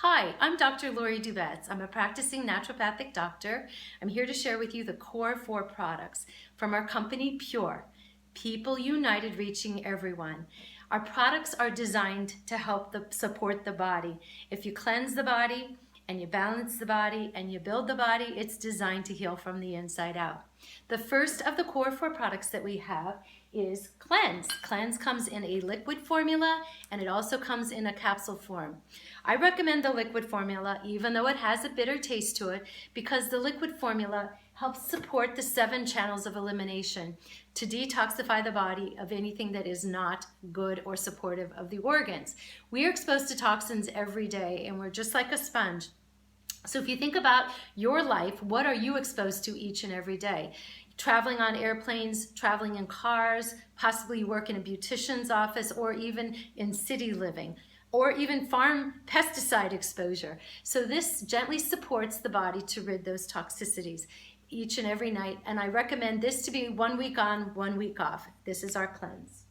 Hi, I'm Dr. Lori Dubetz. I'm a practicing naturopathic doctor. I'm here to share with you the core 4 products from our company, Pure. People United, Reaching Everyone. Our products are designed to help support the body. If you cleanse the body and you balance the body and you build the body, it's designed to heal from the inside out. The first of the core 4 products that we have is Cleanse. Cleanse comes in a liquid formula and it also comes in a capsule form. I recommend the liquid formula even though it has a bitter taste to it because the liquid formula helps support the 7 channels of elimination to detoxify the body of anything that is not good or supportive of the organs. We are exposed to toxins every day and we're just like a sponge. So if you think about your life, what are you exposed to each and every day? Traveling on airplanes, traveling in cars, possibly you work in a beautician's office, or even in city living, or even farm pesticide exposure. So this gently supports the body to rid those toxicities each and every night. And I recommend this to be 1 week on, 1 week off. This is our cleanse.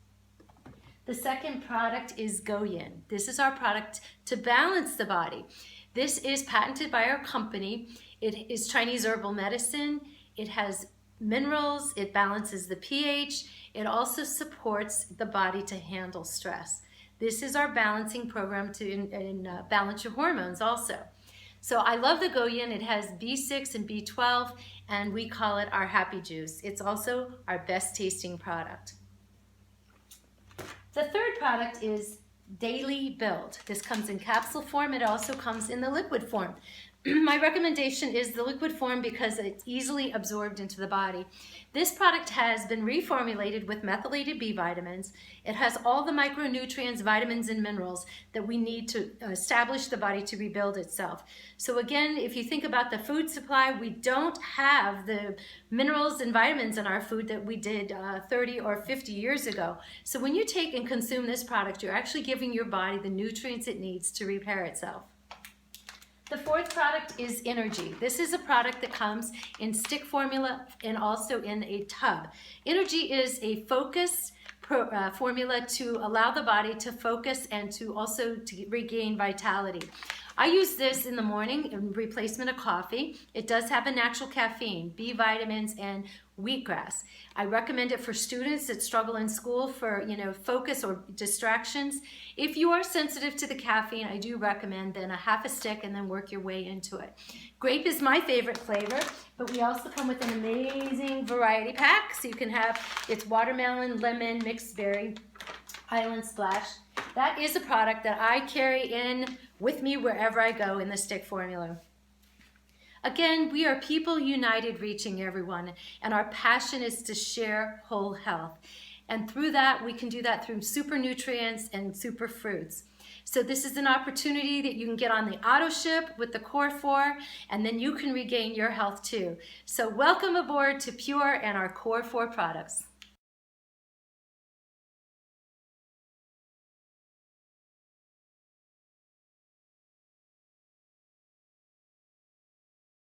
The second product is Yin. This is our product to balance the body. This is patented by our company. It is Chinese herbal medicine. It has minerals, it balances the pH, it also supports the body to handle stress. This is our balancing program to balance your hormones also. So I love the Yin. It has B6 and B12 and we call it our happy juice. It's also our best tasting product. The third product is Daily Build. This comes in capsule form. It also comes in the liquid form. My recommendation is the liquid form because it's easily absorbed into the body. This product has been reformulated with methylated B vitamins. It has all the micronutrients, vitamins, and minerals that we need to establish the body to rebuild itself. So again, if you think about the food supply, we don't have the minerals and vitamins in our food that we did 30 or 50 years ago. So when you take and consume this product, you're actually giving your body the nutrients it needs to repair itself. The fourth product is Energy. This is a product that comes in stick formula and also in a tub. Energy is a focus formula to allow the body to focus and to also to regain vitality. I use this in the morning in replacement of coffee. It does have a natural caffeine, B vitamins, and wheatgrass. I recommend it for students that struggle in school for focus or distractions. If you are sensitive to the caffeine, I do recommend then a half a stick and then work your way into it. Grape is my favorite flavor, but we also come with an amazing variety pack. So you can have, it's watermelon, lemon, mixed berry, Island Splash. That is a product that I carry in with me wherever I go in the stick formula. Again, we are people united, reaching everyone, and our passion is to share whole health. And through that, we can do that through super nutrients and super fruits. So this is an opportunity that you can get on the auto ship with the core 4, and then you can regain your health too. So welcome aboard to Pure and our core 4 products.